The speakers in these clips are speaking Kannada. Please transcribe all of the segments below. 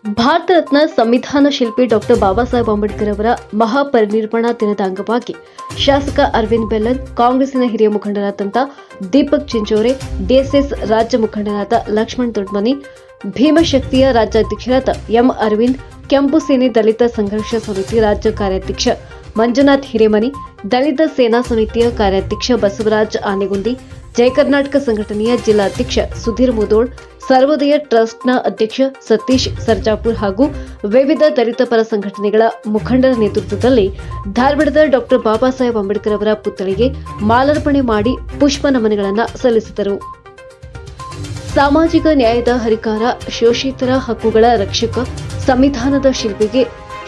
ಭಾರತ ರತ್ನ ಸಂವಿಧಾನ ಶಿಲ್ಪಿ ಡಾಕ್ಟರ್ ಬಾಬಾ ಸಾಹೇಬ್ ಅಂಬೇಡ್ಕರ್ ಅವರ ಮಹಾಪರಿನಿರ್ವಾಣ ದಿನದ ಅಂಗವಾಗಿ ಶಾಸಕ ಅರವಿಂದ್ ಬೆಲ್ಲದ್, ಕಾಂಗ್ರೆಸ್ಸಿನ ಹಿರಿಯ ಮುಖಂಡರಾದಂಥ ದೀಪಕ್ ಚಿಂಚೋರೆ, ಡಿಎಸ್ಎಸ್ ರಾಜ್ಯ ಮುಖಂಡರಾದ ಲಕ್ಷ್ಮಣ್ ದೊಡ್ಮನಿ, ಭೀಮಶಕ್ತಿಯ ರಾಜ್ಯಾಧ್ಯಕ್ಷರಾದ ಎಂ ಅರವಿಂದ್, ಕೆಂಪು ಸೇನೆ ದಲಿತ ಸಂಘರ್ಷ ಸಮಿತಿ ರಾಜ್ಯ ಕಾರ್ಯಾಧ್ಯಕ್ಷ ಮಂಜುನಾಥ್ ಹಿರೇಮನಿ, ದಲಿತ ಸೇನಾ ಸಮಿತಿಯ ಕಾರ್ಯಾಧ್ಯಕ್ಷ ಬಸವರಾಜ್ ಆನೆಗುಂದಿ, ಜಯ ಕರ್ನಾಟಕ ಸಂಘಟನೆಯ ಜಿಲ್ಲಾಧ್ಯಕ್ಷ ಸುಧೀರ್ ಮುದೋಳ್, ಸರ್ವೋದಯ ಟ್ರಸ್ಟ್ನ ಅಧ್ಯಕ್ಷ ಸತೀಶ್ ಸರ್ಜಾಪುರ್ ಹಾಗೂ ವಿವಿಧ ದಲಿತ ಪರ ಸಂಘಟನೆಗಳ ಮುಖಂಡರ ನೇತೃತ್ವದಲ್ಲಿ ಧಾರವಾಡದ ಡಾಕ್ಟರ್ ಬಾಬಾ ಸಾಹೇಬ್ ಅಂಬೇಡ್ಕರ್ ಅವರ ಪುತ್ಥಳಿಗೆ ಮಾಲಾರ್ಪಣೆ ಮಾಡಿ ಪುಷ್ಪ ನಮನಗಳನ್ನು ಸಲ್ಲಿಸಿದರು. ಸಾಮಾಜಿಕ ನ್ಯಾಯದ ಹರಿಕಾರ, ಶೋಷಿತರ ಹಕ್ಕುಗಳ ರಕ್ಷಕ, ಸಂವಿಧಾನದ ಶಿಲ್ಪಿಗೆ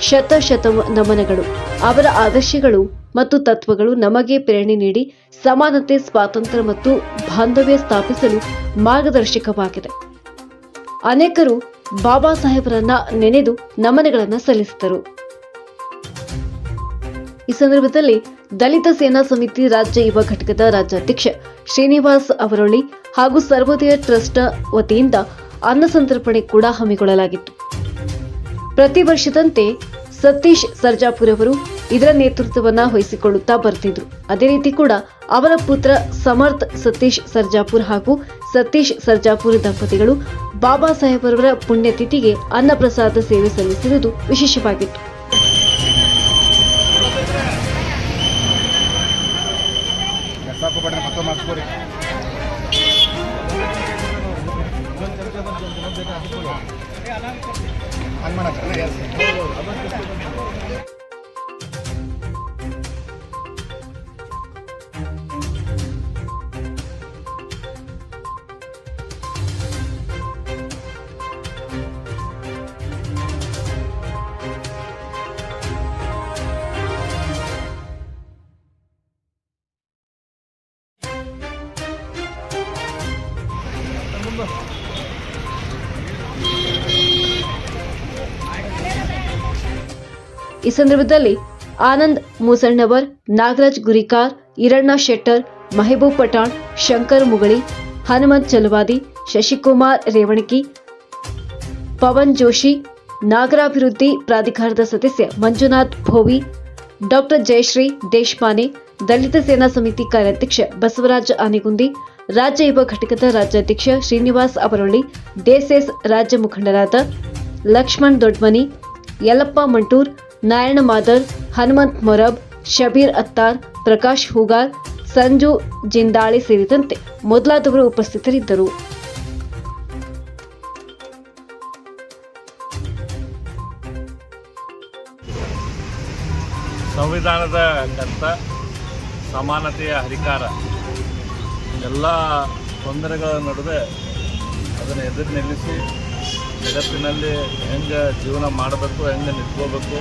ಶತ ನಮನಗಳು. ಅವರ ಆದರ್ಶಗಳು ಮತ್ತು ತತ್ವಗಳು ನಮಗೆ ಪ್ರೇರಣೆ ನೀಡಿ ಸಮಾನತೆ, ಸ್ವಾತಂತ್ರ್ಯ ಮತ್ತು ಬಾಂಧವ್ಯ ಸ್ಥಾಪಿಸಲು ಮಾರ್ಗದರ್ಶಕವಾಗಿದೆ. ಅನೇಕರು ಬಾಬಾ ಸಾಹೇಬರನ್ನ ನೆನೆದು ನಮನಗಳನ್ನು ಸಲ್ಲಿಸಿದರು. ಈ ಸಂದರ್ಭದಲ್ಲಿ ದಲಿತ ಸೇನಾ ಸಮಿತಿ ರಾಜ್ಯ ಯುವ ಘಟಕದ ರಾಜ್ಯಾಧ್ಯಕ್ಷ ಶ್ರೀನಿವಾಸ್ ಅವರೊಳ್ಳಿ ಹಾಗೂ ಸರ್ವೋದಯ ಟ್ರಸ್ಟ್ ವತಿಯಿಂದ ಅನ್ನ ಸಂತರ್ಪಣೆ ಕೂಡ ಹಮ್ಮಿಕೊಳ್ಳಲಾಗಿತ್ತು. ಪ್ರತಿ ವರ್ಷದಂತೆ ಸತೀಶ್ ಸರ್ಜಾಪುರ್ ಅವರು ಇದರ ನೇತೃತ್ವವನ್ನ ವಹಿಸಿಕೊಳ್ಳುತ್ತಾ ಬರ್ತಿದ್ರು. ಅದೇ ರೀತಿ ಕೂಡ ಅವರ ಪುತ್ರ ಸಮರ್ಥ್ ಸತೀಶ್ ಸರ್ಜಾಪುರ್ ಹಾಗೂ ಸತೀಶ್ ಸರ್ಜಾಪುರ್ ದಂಪತಿಗಳು ಬಾಬಾ ಸಾಹೇಬ್ ಅವರ ಪುಣ್ಯತಿಥಿಗೆ ಅನ್ನಪ್ರಸಾದ ಸೇವೆ ಸಲ್ಲಿಸಿರುವುದು ವಿಶೇಷವಾಗಿತ್ತು. ಈ ಸಂದರ್ಭದಲ್ಲಿ ಆನಂದ್ ಮೂಸಣ್ಣವರ್, ನಾಗರಾಜ್ ಗುರಿಕಾರ್, ಈರಣ್ಣ ಶೆಟ್ಟರ್, ಮೆಹಬೂಬ್ ಪಠಾಣ್, ಶಂಕರ್ ಮುಗಳಿ, ಹನುಮಂತ್ ಚಲವಾದಿ, ಶಶಿಕುಮಾರ್ ರೇವಣಕಿ, ಪವನ್ ಜೋಶಿ, ನಾಗರಾಭಿವೃದ್ಧಿ ಪ್ರಾಧಿಕಾರದ ಸದಸ್ಯ ಮಂಜುನಾಥ್ ಭೋವಿ, ಡಾಕ್ಟರ್ ಜಯಶ್ರೀ ದೇಶಪಾನೆ, ದಲಿತ ಸೇನಾ ಸಮಿತಿ ಕಾರ್ಯಾಧ್ಯಕ್ಷ ಬಸವರಾಜ ಆನೆಗುಂದಿ, ರಾಜ್ಯ ಯುವ ಘಟಕದ ರಾಜ್ಯಾಧ್ಯಕ್ಷ ಶ್ರೀನಿವಾಸ್ ಅವರೊಳ್ಳಿ, ಡಿಎಸ್ಎಸ್ ರಾಜ್ಯ ಮುಖಂಡರಾದ ಲಕ್ಷ್ಮಣ್ ದೊಡ್ಮನಿ, ಯಲ್ಲಪ್ಪ ಮಂಟೂರ್, ನಾರಾಯಣ ಮಾದರ್, ಹನುಮಂತ್ ಮೊರಬ್, ಶಬೀರ್ ಅತ್ತಾರ್, ಪ್ರಕಾಶ್ ಹೂಗಾರ್, ಸಂಜು ಜಿಂದಾಳೆ ಸೇರಿದಂತೆ ಮೊದಲಾದವರು ಉಪಸ್ಥಿತರಿದ್ದರು. ಸಂವಿಧಾನದ ಕರ್ತ, ಸಮಾನತೆಯ ಹರಿಕಾರ, ಎಲ್ಲ ತೊಂದರೆಗಳ ನಡುವೆ ಅದನ್ನು ಎದುರು ನಿಲ್ಲಿಸಿ ಜಗತ್ತಿನಲ್ಲಿ ಹೆಂಗೆ ಜೀವನ ಮಾಡಬೇಕು, ಹೆಂಗೆ ನಿಂತ್ಕೋಬೇಕು,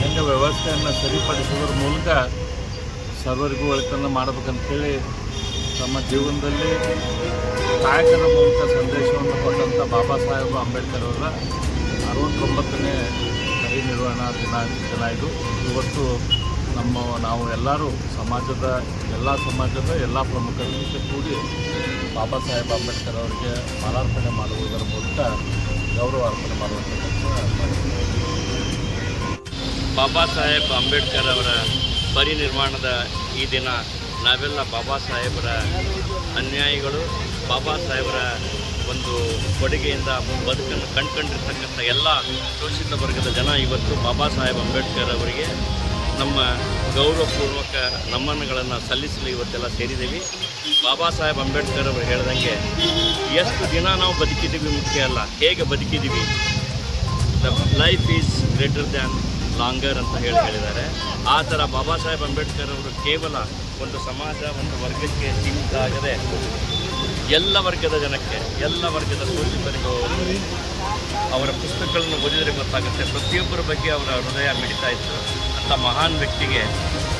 ಹೆಂಗೆ ವ್ಯವಸ್ಥೆಯನ್ನು ಸರಿಪಡಿಸೋದ್ರ ಮೂಲಕ ಸರ್ವರಿಗೂ ಒಳಿತನ್ನು ಮಾಡಬೇಕಂತೇಳಿ ತಮ್ಮ ಜೀವನದಲ್ಲಿ ಕಾಯಕದ ಮೂಲಕ ಸಂದೇಶವನ್ನು ಕೊಟ್ಟಂಥ ಬಾಬಾ ಸಾಹೇಬ್ ಅಂಬೇಡ್ಕರ್ ಅವರ 69ನೇ ಪರಿನಿರ್ವಾಣ ದಿನ ಇದು. ಇವತ್ತು ನಾವು ಎಲ್ಲರೂ ಸಮಾಜದ ಎಲ್ಲ ಪ್ರಮುಖರ ಜೊತೆ ಕೂಡಿ ಬಾಬಾ ಸಾಹೇಬ್ ಅಂಬೇಡ್ಕರ್ ಅವರಿಗೆ ಮಾಲಾರ್ಪಣೆ ಮಾಡುವುದರ ಮೂಲಕ ಗೌರವ ಅರ್ಪಣೆ ಮಾಡುವಂಥ ಕೆಲಸ ಮಾಡಿದ್ದಾರೆ. ಬಾಬಾ ಸಾಹೇಬ್ ಅಂಬೇಡ್ಕರ್ ಅವರ ಪರಿನಿರ್ವಾಣದ ಈ ದಿನ ನಾವೆಲ್ಲ ಬಾಬಾ ಸಾಹೇಬರ ಅನ್ಯಾಯಿಗಳು, ಬಾಬಾ ಸಾಹೇಬರ ಒಂದು ಕೊಡುಗೆಯಿಂದ ಬದುಕನ್ನು ಕಂಡುಕೊಂಡಿರ್ತಕ್ಕಂಥ ಎಲ್ಲ ಶೋಷಿತ ವರ್ಗದ ಜನ ಇವತ್ತು ಬಾಬಾ ಸಾಹೇಬ್ ಅಂಬೇಡ್ಕರ್ ಅವರಿಗೆ ನಮ್ಮ ಗೌರವಪೂರ್ವಕ ನಮನಗಳನ್ನು ಸಲ್ಲಿಸಲು ಇವತ್ತೆಲ್ಲ ಸೇರಿದ್ದೀವಿ. ಬಾಬಾ ಸಾಹೇಬ್ ಅಂಬೇಡ್ಕರ್ ಅವರು ಹೇಳ್ದಂಗೆ ಎಷ್ಟು ದಿನ ನಾವು ಬದುಕಿದ್ದೀವಿ ಮುಖ್ಯ ಅಲ್ಲ, ಹೇಗೆ ಬದುಕಿದ್ದೀವಿ. The life is greater than longer ಅಂತ ಹೇಳಿದ್ದಾರೆ. ಆ ಥರ ಬಾಬಾ ಸಾಹೇಬ್ ಅಂಬೇಡ್ಕರ್ ಅವರು ಕೇವಲ ಒಂದು ಸಮಾಜ, ಒಂದು ವರ್ಗಕ್ಕೆ ಸೀಮಿತ ಆಗದೆ ಎಲ್ಲ ವರ್ಗದ ಜನಕ್ಕೆ, ಎಲ್ಲ ವರ್ಗದ ಶೋಷಿತರಿಗೂ ಅವರ ಪುಸ್ತಕಗಳನ್ನು ಓದಿದರೆ ಗೊತ್ತಾಗುತ್ತೆ ಪ್ರತಿಯೊಬ್ಬರ ಬಗ್ಗೆ ಅವರ ಹೃದಯ ಮಿಡಿತಾ ಇತ್ತು. ಅಂಥ ಮಹಾನ್ ವ್ಯಕ್ತಿಗೆ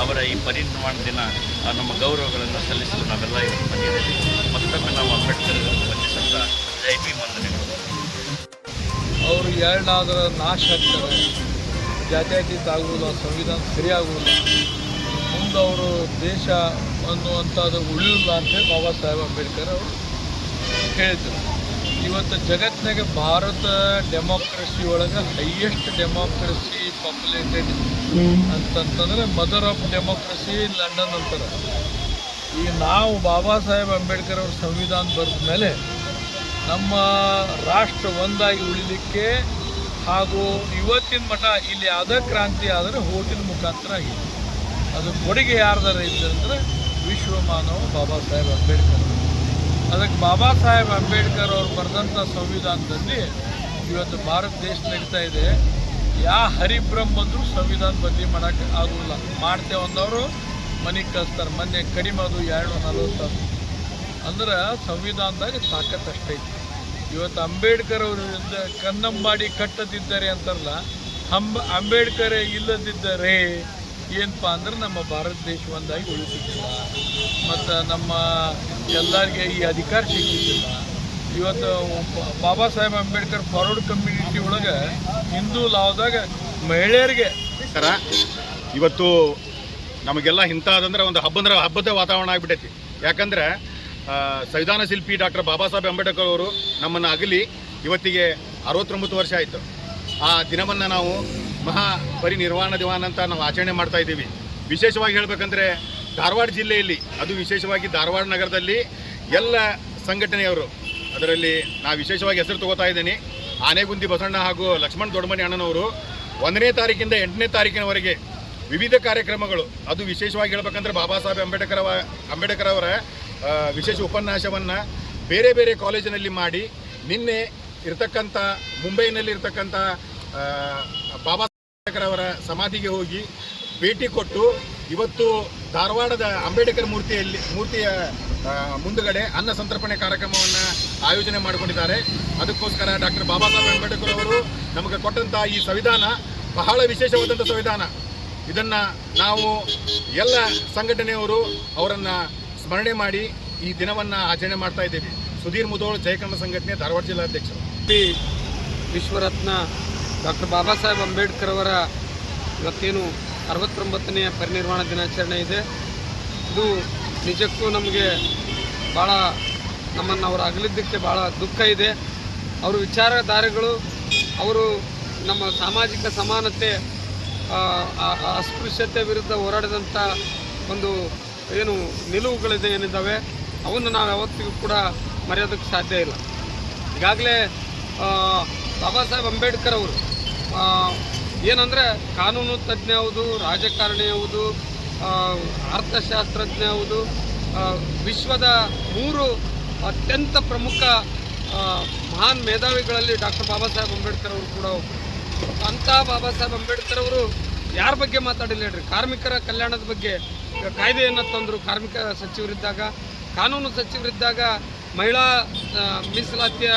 ಅವರ ಈ ಪರಿನಿರ್ವಾಣ ದಿನ ನಮ್ಮ ಗೌರವಗಳನ್ನು ಸಲ್ಲಿಸಲು ನಾವೆಲ್ಲ ಇವತ್ತು ಬಂದಿದ್ದೇವೆ. ಮತ್ತೊಮ್ಮೆ ನಾವು ಅಂಬೇಡ್ಕರ್ ವಂದಿಸುತ್ತಾ ಜೈ ಭೀಮ್ ವಂದನೆಗಳು. ಅವರು ಎರಡಾದರೂ ನಾಶ ಆಗ್ತಾರೆ, ಜಾತ್ಯತೀತ ಆಗುವುದಿಲ್ಲ, ಸಂವಿಧಾನ ಸರಿಯಾಗುವುದಿಲ್ಲ, ಮುಂದೆ ಅವರು ದೇಶ ಅನ್ನುವಂಥದ್ದು ಉಳಿಯುವುದಿಲ್ಲ ಅಂತೇಳಿ ಬಾಬಾ ಸಾಹೇಬ್ ಅಂಬೇಡ್ಕರ್ ಅವರು ಹೇಳಿದರು. ಇವತ್ತು ಜಗತ್ತಿನಾಗ ಭಾರತ ಡೆಮೋಕ್ರಸಿ ಒಳಗೆ ಹೈಯೆಸ್ಟ್ ಡೆಮೋಕ್ರಸಿ ಪಾಪ್ಯುಲೇಟೆಡ್ ಅಂತಂತಂದರೆ ಮದರ್ ಆಫ್ ಡೆಮೋಕ್ರಸಿ ಲಂಡನ್ ಅಂತಾರೆ. ಈಗ ನಾವು ಬಾಬಾ ಸಾಹೇಬ್ ಅಂಬೇಡ್ಕರ್ ಅವ್ರ ಸಂವಿಧಾನ ಬರೆದ ಮೇಲೆ ನಮ್ಮ ರಾಷ್ಟ್ರ ಒಂದಾಗಿ ಉಳಿಲಿಕ್ಕೆ ಹಾಗೂ ಇವತ್ತಿನ ಮಠ ಇಲ್ಲಿ ಯಾವುದೇ ಕ್ರಾಂತಿ ಆದರೆ ಹೋಟಿನ ಮುಖಾಂತರ ಆಗಿದೆ. ಅದು ಕೊಡುಗೆ ಯಾರ್ದಾರ ಇದ್ದಂದ್ರೆ ವಿಶ್ವಮಾನವ ಬಾಬಾ ಸಾಹೇಬ್ ಅಂಬೇಡ್ಕರ್. ಅದಕ್ಕೆ ಬಾಬಾ ಸಾಹೇಬ್ ಅಂಬೇಡ್ಕರ್ ಅವ್ರು ಬರೆದಂಥ ಸಂವಿಧಾನದಲ್ಲಿ ಇವತ್ತು ಭಾರತ ದೇಶ ನಡೀತಾ ಇದೆ. ಯಾವ ಹರಿಬ್ರಹ್ಮ ಬಂದರೂ ಸಂವಿಧಾನ ಬದಲಿ ಮಾಡೋಕ್ಕೆ ಆಗೋಲ್ಲ. ಮಾಡ್ತೇವೆ ಅಂದವರು ಮನೆಗೆ ಕಳಿಸ್ತಾರೆ. ಮೊನ್ನೆ ಕಡಿಮೆ ಅದು 240 ಅಂದ್ರೆ ಸಂವಿಧಾನದಾಗ ತಾಕತ್ತು ಅಷ್ಟೈತಿ. ಇವತ್ತು ಅಂಬೇಡ್ಕರ್ ಅವರು ಕನ್ನಂಬಾಡಿ ಕಟ್ಟದಿದ್ದಾರೆ ಅಂತಾರಲ್ಲ, ಅಂಬೇಡ್ಕರ್ ಇಲ್ಲದಿದ್ದರೆ ಏನಪ್ಪ ಅಂದ್ರೆ ನಮ್ಮ ಭಾರತ ದೇಶ ಒಂದಾಗಿ ಉಳಿತಿದ್ದಿಲ್ಲ ಮತ್ತು ನಮ್ಮ ಎಲ್ಲರಿಗೆ ಈ ಅಧಿಕಾರ ಸಿಗ್ತಿದ್ದಿಲ್ಲ. ಇವತ್ತು ಬಾಬಾ ಸಾಹೇಬ್ ಅಂಬೇಡ್ಕರ್ ಫಾರ್ವರ್ಡ್ ಕಮ್ಯುನಿಟಿ ಒಳಗೆ ಹಿಂದೂ ಲಾವ್ದಾಗ ಮಹಿಳೆಯರಿಗೆ ಇವತ್ತು ನಮಗೆಲ್ಲ ಇಂಥದಂದ್ರೆ ಒಂದು ಹಬ್ಬದ ವಾತಾವರಣ ಆಗಿಬಿಟ್ಟೈತಿ. ಯಾಕಂದ್ರೆ ಸಂವಿಧಾನ ಶಿಲ್ಪಿ ಡಾಕ್ಟರ್ ಬಾಬಾ ಸಾಹೇಬ್ ಅಂಬೇಡ್ಕರ್ ಅವರು ನಮ್ಮನ್ನು ಅಗಲಿ ಇವತ್ತಿಗೆ 69 ವರ್ಷ ಆಯಿತು. ಆ ದಿನವನ್ನು ನಾವು ಮಹಾ ಪರಿನಿರ್ವಾಣ ದಿನ ಅಂತ ನಾವು ಆಚರಣೆ ಮಾಡ್ತಾ ಇದ್ದೀವಿ. ವಿಶೇಷವಾಗಿ ಹೇಳಬೇಕಂದ್ರೆ ಧಾರವಾಡ ಜಿಲ್ಲೆಯಲ್ಲಿ, ಅದು ವಿಶೇಷವಾಗಿ ಧಾರವಾಡ ನಗರದಲ್ಲಿ ಎಲ್ಲ ಸಂಘಟನೆಯವರು, ಅದರಲ್ಲಿ ನಾನು ವಿಶೇಷವಾಗಿ ಹೆಸರು ತಗೋತಾ ಇದ್ದೀನಿ. ಆನೆಗುಂದಿ ಬಸಣ್ಣ ಹಾಗೂ ಲಕ್ಷ್ಮಣ ದೊಡ್ಡಮನಿ ಅಣ್ಣನವರು 1ನೇ ತಾರೀಕಿಂದ 8ನೇ ತಾರೀಕಿನವರೆಗೆ ವಿವಿಧ ಕಾರ್ಯಕ್ರಮಗಳು, ಅದು ವಿಶೇಷವಾಗಿ ಹೇಳಬೇಕಂದ್ರೆ ಬಾಬಾ ಸಾಹೇಬ್ ಅಂಬೇಡ್ಕರ್ ಅವರ ವಿಶೇಷ ಉಪನ್ಯಾಸವನ್ನು ಬೇರೆ ಬೇರೆ ಕಾಲೇಜಿನಲ್ಲಿ ಮಾಡಿ, ನಿನ್ನೆ ಇರತಕ್ಕಂಥ ಮುಂಬೈನಲ್ಲಿ ಇರತಕ್ಕಂಥ ಬಾಬಾ ಸಾಹೇಬ್ ಅವರ ಸಮಾಧಿಗೆ ಹೋಗಿ ಭೇಟಿ ಕೊಟ್ಟು, ಇವತ್ತು ಧಾರವಾಡದ ಅಂಬೇಡ್ಕರ್ ಮೂರ್ತಿಯ ಮುಂದುಗಡೆ ಅನ್ನ ಸಂತರ್ಪಣೆ ಕಾರ್ಯಕ್ರಮವನ್ನು ಆಯೋಜನೆ ಮಾಡಿಕೊಂಡಿದ್ದಾರೆ. ಅದಕ್ಕೋಸ್ಕರ ಡಾಕ್ಟರ್ ಬಾಬಾ ಸಾಹೇಬ್ ಅಂಬೇಡ್ಕರ್ ಅವರು ನಮಗೆ ಕೊಟ್ಟಂಥ ಈ ಸಂವಿಧಾನ ಬಹಳ ವಿಶೇಷವಾದಂಥ ಸಂವಿಧಾನ. ಇದನ್ನು ನಾವು ಎಲ್ಲ ಸಂಘಟನೆಯವರು ಅವರನ್ನು ಸ್ಮರಣೆ ಮಾಡಿ ಈ ದಿನವನ್ನು ಆಚರಣೆ ಮಾಡ್ತಾ ಇದ್ದೇವೆ. ಸುಧೀರ್ ಮುಧೋಳ್ ಜಯಕರ್ಮ ಸಂಘಟನೆ ಧಾರವಾಡ ಜಿಲ್ಲಾಧ್ಯಕ್ಷರು. ವಿಶ್ವರತ್ನ ಡಾಕ್ಟರ್ ಬಾಬಾ ಸಾಹೇಬ್ ಅಂಬೇಡ್ಕರ್ ಅವರ ಇವತ್ತೇನು 69ನೇ ಪರಿನಿರ್ವಾಣ ದಿನಾಚರಣೆ ಇದೆ. ಇದು ನಿಜಕ್ಕೂ ನಮಗೆ ಭಾಳ ನಮ್ಮನ್ನು ಅವರು ಅಗಲಿದ್ದಕ್ಕೆ ಭಾಳ ದುಃಖ ಇದೆ. ಅವರ ವಿಚಾರಧಾರೆಗಳು, ಅವರು ನಮ್ಮ ಸಾಮಾಜಿಕ ಸಮಾನತೆ, ಅಸ್ಪೃಶ್ಯತೆ ವಿರುದ್ಧ ಹೋರಾಡಿದಂಥ ಒಂದು ಏನು ನಿಲುವುಗಳಿದೆ ಏನಿದ್ದಾವೆ, ಅವನ್ನು ನಾವು ಯಾವತ್ತಿಗೂ ಕೂಡ ಮರೆಯೋದಕ್ಕೆ ಸಾಧ್ಯ ಇಲ್ಲ. ಈಗಾಗಲೇ ಬಾಬಾ ಸಾಹೇಬ್ ಅಂಬೇಡ್ಕರ್ ಅವರು ಏನಂದರೆ ಕಾನೂನು ತಜ್ಞ ಯಾವುದು, ರಾಜಕಾರಣಿ ಯಾವುದು, ಅರ್ಥಶಾಸ್ತ್ರಜ್ಞ ಯಾವುದು, ವಿಶ್ವದ 3 ಅತ್ಯಂತ ಪ್ರಮುಖ ಮಹಾನ್ ಮೇಧಾವಿಗಳಲ್ಲಿ ಡಾಕ್ಟರ್ ಬಾಬಾ ಸಾಹೇಬ್ ಅಂಬೇಡ್ಕರ್ ಅವರು ಕೂಡ ಅಂಥ ಬಾಬಾ ಸಾಹೇಬ್ ಅಂಬೇಡ್ಕರ್ ಅವರು ಯಾರ ಬಗ್ಗೆ ಮಾತಾಡಿಲ್ಲ ಹೇಳ್ರಿ. ಕಾರ್ಮಿಕರ ಕಲ್ಯಾಣದ ಬಗ್ಗೆ ಕಾಯ್ದೆಯನ್ನು ತಂದರು. ಕಾರ್ಮಿಕ ಸಚಿವರಿದ್ದಾಗ, ಕಾನೂನು ಸಚಿವರಿದ್ದಾಗ ಮಹಿಳಾ ಮೀಸಲಾತಿಯ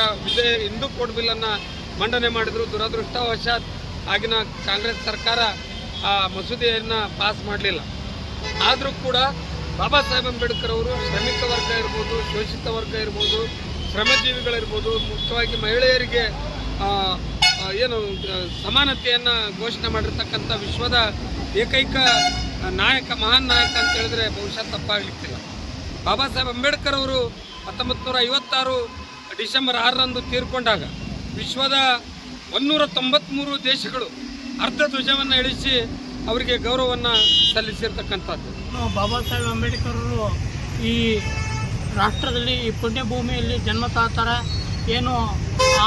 ಹಿಂದೂ ಕೋಡ್ ಬಿಲ್ಲನ್ನು ಮಂಡನೆ ಮಾಡಿದರು. ದುರದೃಷ್ಟವಶಾತ್ ಆಗಿನ ಕಾಂಗ್ರೆಸ್ ಸರ್ಕಾರ ಆ ಮಸೂದೆಯನ್ನು ಪಾಸ್ ಮಾಡಲಿಲ್ಲ. ಆದರೂ ಕೂಡ ಬಾಬಾ ಸಾಹೇಬ್ ಅಂಬೇಡ್ಕರ್ ಅವರು ಶ್ರಮಿಕ ವರ್ಗ ಇರ್ಬೋದು, ಶೋಷಿತ ವರ್ಗ ಇರ್ಬೋದು, ಶ್ರಮಜೀವಿಗಳಿರ್ಬೋದು, ಮುಖ್ಯವಾಗಿ ಮಹಿಳೆಯರಿಗೆ ಏನು ಸಮಾನತೆಯನ್ನು ಘೋಷಣೆ ಮಾಡಿರ್ತಕ್ಕಂಥ ವಿಶ್ವದ ಏಕೈಕ ನಾಯಕ, ಮಹಾನ್ ನಾಯಕ ಅಂತ ಹೇಳಿದ್ರೆ ಬಹುಶಃ ತಪ್ಪಾಗಲಿಕ್ಕಿಲ್ಲ. ಬಾಬಾ ಸಾಹೇಬ್ ಅಂಬೇಡ್ಕರ್ ಅವರು 1956 ಡಿಸೆಂಬರ್ 6ರಂದು ತೀರ್ಕೊಂಡಾಗ ವಿಶ್ವದ 193 ದೇಶಗಳು ಅರ್ಧ ಧ್ವಜವನ್ನು ಇಳಿಸಿ ಅವರಿಗೆ ಗೌರವವನ್ನು ಸಲ್ಲಿಸಿರ್ತಕ್ಕಂಥದ್ದು. ಬಾಬಾ ಸಾಹೇಬ್ ಅಂಬೇಡ್ಕರ್ ಅವರು ಈ ರಾಷ್ಟ್ರದಲ್ಲಿ, ಈ ಪುಣ್ಯಭೂಮಿಯಲ್ಲಿ ಜನ್ಮ ತಾಳ್ತಾರೆ. ಏನು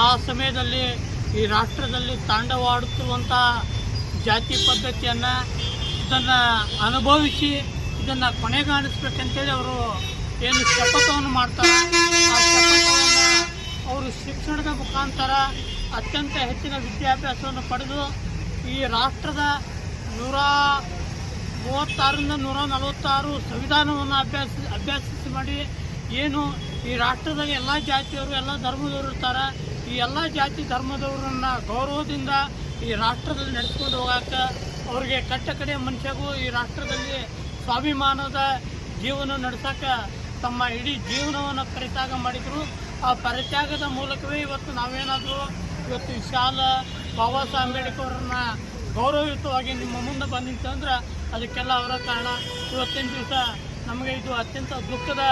ಆ ಸಮಯದಲ್ಲಿ ಈ ರಾಷ್ಟ್ರದಲ್ಲಿ ತಾಂಡವಾಡುತ್ತಿರುವಂಥ ಜಾತಿ ಪದ್ಧತಿಯನ್ನು ಇದನ್ನು ಅನುಭವಿಸಿ ಇದನ್ನು ಕೊನೆಗಾಣಿಸ್ಬೇಕಂತೇಳಿ ಅವರು ಏನು ಶಪಥವನ್ನು ಮಾಡ್ತಾರೆ. ಆ ಶಪಥವನ್ನು ಅವರು ಶಿಕ್ಷಣದ ಮುಖಾಂತರ ಅತ್ಯಂತ ಹೆಚ್ಚಿನ ವಿದ್ಯಾಭ್ಯಾಸವನ್ನು ಪಡೆದು ಈ ರಾಷ್ಟ್ರದ 136ರಿಂದ 146 ಸಂವಿಧಾನವನ್ನು ಅಭ್ಯಾಸಿಸಿ ಮಾಡಿ, ಏನು ಈ ರಾಷ್ಟ್ರದಾಗ ಎಲ್ಲ ಜಾತಿಯವರು, ಎಲ್ಲ ಧರ್ಮದವರು ಇರ್ತಾರೆ. ಈ ಎಲ್ಲ ಜಾತಿ ಧರ್ಮದವರನ್ನು ಗೌರವದಿಂದ ಈ ರಾಷ್ಟ್ರದಲ್ಲಿ ನಡೆಸ್ಕೊಂಡು ಹೋಗೋಕ್ಕೆ ಅವರಿಗೆ ಕಟ್ಟ ಕಡೆ ಮನುಷ್ಯಗೂ ಈ ರಾಷ್ಟ್ರದಲ್ಲಿ ಸ್ವಾಭಿಮಾನದ ಜೀವನ ನಡೆಸೋಕ್ಕೆ ತಮ್ಮ ಇಡೀ ಜೀವನವನ್ನು ಪರಿತ್ಯಾಗ ಮಾಡಿದರು. ಆ ಪರಿತ್ಯಾಗದ ಮೂಲಕವೇ ಇವತ್ತು ನಾವೇನಾದರೂ ಇವತ್ತು ವಿಶಾಲ ಬಾಬಾ ಸಾಹೇಬ್ ಅಂಬೇಡ್ಕರ್ ಅವರನ್ನ ಗೌರವಯುತವಾಗಿ ನಿಮ್ಮ ಮುಂದೆ ಬಂದಿತ್ತಂದ್ರೆ ಅದಕ್ಕೆಲ್ಲ ಅವರ ಕಾರಣ. ಇವತ್ತಿನ ದಿವಸ ನಮಗೆ ಇದು ಅತ್ಯಂತ ದುಃಖದ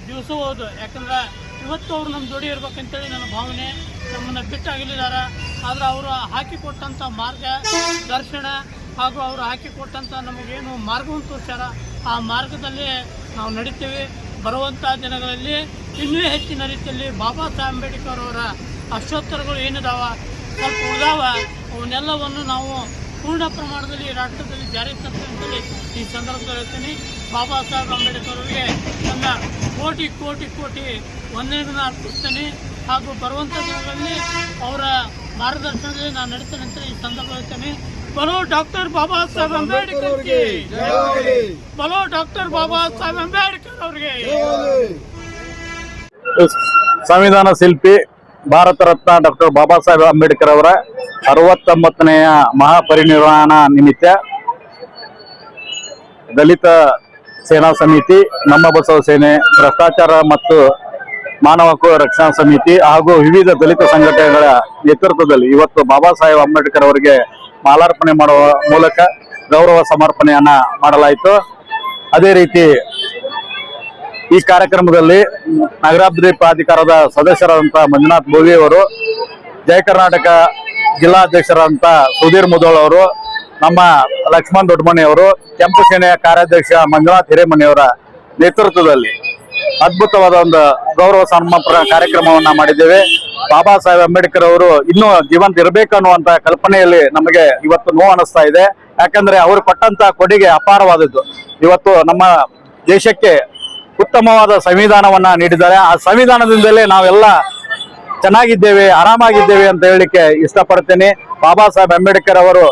ದಿವಸ ಹೌದು. ಯಾಕಂದರೆ ಇವತ್ತು ಅವರು ನಮ್ಮ ಜೋಡಿ ಇರ್ಬೇಕಂತೇಳಿ ನನ್ನ ಭಾವನೆ. ನಮ್ಮನ್ನು ಬಿಟ್ಟಾಗಲಿದ್ದಾರೆ, ಆದರೆ ಅವರು ಹಾಕಿಕೊಟ್ಟಂಥ ಮಾರ್ಗದರ್ಶನ ಹಾಗೂ ಅವರು ಹಾಕಿಕೊಟ್ಟಂಥ ನಮಗೇನು ಮಾರ್ಗವನ್ನು ತೋರಿಸ್ಯಾರ, ಆ ಮಾರ್ಗದಲ್ಲಿ ನಾವು ನಡೀತೀವಿ. ಬರುವಂಥ ದಿನಗಳಲ್ಲಿ ಇನ್ನೂ ಹೆಚ್ಚಿನ ರೀತಿಯಲ್ಲಿ ಬಾಬಾ ಸಾಹೇಬ್ ಅಂಬೇಡ್ಕರ್ ಅವರ ಅಷ್ಟೋತ್ತರಗಳು ಏನಿದಾವ ಸ್ವಲ್ಪ ಉಳಿದಾವ, ಅವನ್ನೆಲ್ಲವನ್ನು ನಾವು ಪೂರ್ಣ ಪ್ರಮಾಣದಲ್ಲಿ ರಾಷ್ಟ್ರದಲ್ಲಿ ಜಾರಿ ತರ್ತೇವೆ ಈ ಸಂದರ್ಭದಲ್ಲಿ ಹೇಳ್ತೀನಿ. ಬಾಬಾ ಸಾಹೇಬ್ ಅಂಬೇಡ್ಕರ್ ಅವರಿಗೆ ನನ್ನ ಕೋಟಿ ಕೋಟಿ ಕೋಟಿ ವಂದನೆಗಳನ್ನು ಅರ್ಪಿಸ್ತೇನೆ. ಹಾಗೂ ಬರುವಂಥ ದಿನಗಳಲ್ಲಿ ಅವರ ಮಾರ್ಗದರ್ಶನದಲ್ಲಿ ನಾನು ನಡೀತೇನೆ ಅಂತ ಈ ಸಂದರ್ಭ ಹೇಳ್ತೇನೆ. ಬಲೋ ಡಾಕ್ಟರ್ ಬಾಬಾ ಸಾಹೇಬ್ ಅಂಬೇಡ್ಕರ್ ಅವರಿಗೆ, ಬಲೋ ಡಾಕ್ಟರ್ ಬಾಬಾ ಸಾಹೇಬ್ ಅಂಬೇಡ್ಕರ್ ಅವರಿಗೆ. ಸಂವಿಧಾನ ಶಿಲ್ಪಿ ಭಾರತ ರತ್ನ ಡಾಕ್ಟರ್ ಬಾಬಾ ಸಾಹೇಬ್ ಅಂಬೇಡ್ಕರ್ ಅವರ 69ನೆಯ ಮಹಾಪರಿನಿರ್ವಾಣ ನಿಮಿತ್ತ ದಲಿತ ಸೇನಾ ಸಮಿತಿ, ನಮ್ಮ ಬಸವ ಸೇನೆ, ಭ್ರಷ್ಟಾಚಾರ ಮತ್ತು ಮಾನವ ಹಕ್ಕು ರಕ್ಷಣಾ ಸಮಿತಿ ಹಾಗೂ ವಿವಿಧ ದಲಿತ ಸಂಘಟನೆಗಳ ನೇತೃತ್ವದಲ್ಲಿ ಇವತ್ತು ಬಾಬಾ ಸಾಹೇಬ್ ಅಂಬೇಡ್ಕರ್ ಅವರಿಗೆ ಮಾಲಾರ್ಪಣೆ ಮಾಡುವ ಮೂಲಕ ಗೌರವ ಸಮರ್ಪಣೆಯನ್ನ ಮಾಡಲಾಯಿತು. ಅದೇ ರೀತಿ ಈ ಕಾರ್ಯಕ್ರಮದಲ್ಲಿ ನಗರಾಭಿವೃದ್ಧಿ ಪ್ರಾಧಿಕಾರದ ಸದಸ್ಯರಾದಂತಹ ಮಂಜುನಾಥ್ ಬೋವಿ ಅವರು, ಜಯ ಕರ್ನಾಟಕ ಜಿಲ್ಲಾಧ್ಯಕ್ಷರಾದಂಥ ಸುಧೀರ್ ಮುದೋಳ್ ಅವರು, ನಮ್ಮ ಲಕ್ಷ್ಮಣ್ ದೊಡ್ಡಮನಿ ಅವರು, ಕೆಂಪು ಸೇನೆಯ ಕಾರ್ಯಾಧ್ಯಕ್ಷ ಮಂಜುನಾಥ್ ಹಿರೇಮನಿಯವರ ನೇತೃತ್ವದಲ್ಲಿ ಅದ್ಭುತವಾದ ಒಂದು ಗೌರವ ಸಮರ್ಪಣಾ ಕಾರ್ಯಕ್ರಮವನ್ನ ಮಾಡಿದ್ದೇವೆ. ಬಾಬಾ ಸಾಹೇಬ್ ಅಂಬೇಡ್ಕರ್ ಅವರು ಇನ್ನೂ ಜೀವಂತ ಇರಬೇಕು ಅನ್ನುವಂತ ಕಲ್ಪನೆಯಲ್ಲಿ ನಮಗೆ ಇವತ್ತು ನೋವು ಅನಿಸ್ತಾ ಇದೆ. ಯಾಕಂದ್ರೆ ಅವರು ಕೊಟ್ಟಂತ ಕೊಡುಗೆ ಅಪಾರವಾದದ್ದು. ಇವತ್ತು ನಮ್ಮ ದೇಶಕ್ಕೆ ಉತ್ತಮವಾದ ಸಂವಿಧಾನವನ್ನ ನೀಡಿದ್ದಾರೆ. ಆ ಸಂವಿಧಾನದಿಂದಲೇ ನಾವೆಲ್ಲ ಚೆನ್ನಾಗಿದ್ದೇವೆ, ಆರಾಮಾಗಿದ್ದೇವೆ ಅಂತ ಹೇಳಲಿಕ್ಕೆ ಇಷ್ಟಪಡ್ತೇನೆ. ಬಾಬಾ ಸಾಹೇಬ್ ಅಂಬೇಡ್ಕರ್ ಅವರು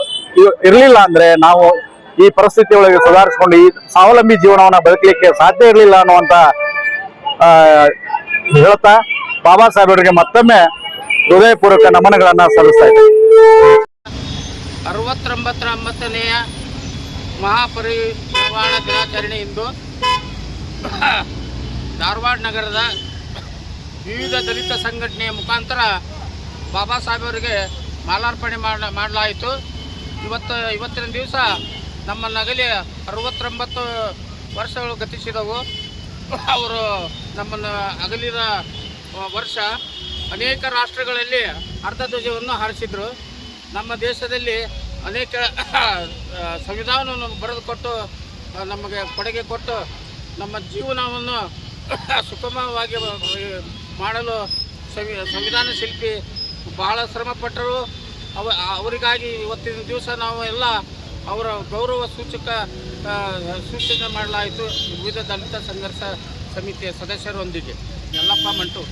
ಇರಲಿಲ್ಲ ಅಂದ್ರೆ ನಾವು ಈ ಪರಿಸ್ಥಿತಿ ಒಳಗೆ ಸುಧಾರಿಸಿಕೊಂಡು ಈ ಸ್ವಾವಲಂಬಿ ಜೀವನವನ್ನ ಬದುಕಲಿಕ್ಕೆ ಸಾಧ್ಯ ಇರಲಿಲ್ಲ ಅನ್ನುವಂತ ಹೇಳ್ತಾ ಬಾಬಾ ಸಾಹೇಬ್ ಅವರಿಗೆ ಮತ್ತೊಮ್ಮೆ ಹೃದಯಪೂರ್ವಕ ನಮನಗಳನ್ನ ಸಲ್ಲಿಸ್ತಾ ಇದ್ದೇನೆ. 69ನೆಯ ಮಹಾಪರಿನಿರ್ವಾಣ ದಿನಾಚರಣೆ ಇಂದು ಧಾರವಾಡ ನಗರದ ವಿವಿಧ ದಲಿತ ಸಂಘಟನೆಯ ಮುಖಾಂತರ ಬಾಬಾ ಸಾಹೇಬ್ ಅವರಿಗೆ ಮಾಲಾರ್ಪಣೆ ಮಾಡಲಾಯಿತು. ಇವತ್ತಿನ ದಿವಸ ನಮ್ಮ ನಗಲಿ 69 ವರ್ಷಗಳು ಗತಿಸಿದವು. ಅವರು ನಮ್ಮನ್ನು ಅಗಲಿದ ವರ್ಷ ಅನೇಕ ರಾಷ್ಟ್ರಗಳಲ್ಲಿ ಅರ್ಧಧ್ವಜವನ್ನು ಹಾರಿಸಿದರು. ನಮ್ಮ ದೇಶದಲ್ಲಿ ಅನೇಕ ಸಂವಿಧಾನವನ್ನು ಬರೆದುಕೊಟ್ಟು ನಮಗೆ ಕೊಡುಗೆ ಕೊಟ್ಟು ನಮ್ಮ ಜೀವನವನ್ನು ಸುಗಮವಾಗಿ ಮಾಡಲು ಸಂವಿಧಾನ ಶಿಲ್ಪಿ ಬಹಳ ಶ್ರಮಪಟ್ಟರು. ಅವರಿಗಾಗಿ ಇವತ್ತಿನ ದಿವಸ ನಾವು ಎಲ್ಲ ಅವರ ಗೌರವ ಸೂಚನೆ ಮಾಡಲಾಯಿತು ವಿವಿಧ ದಲಿತ ಸಂಘರ್ಷ ಸಮಿತಿಯ ಸದಸ್ಯರೊಂದಿಗೆ. ಯಲ್ಲಪ್ಪ ಮಂಟು.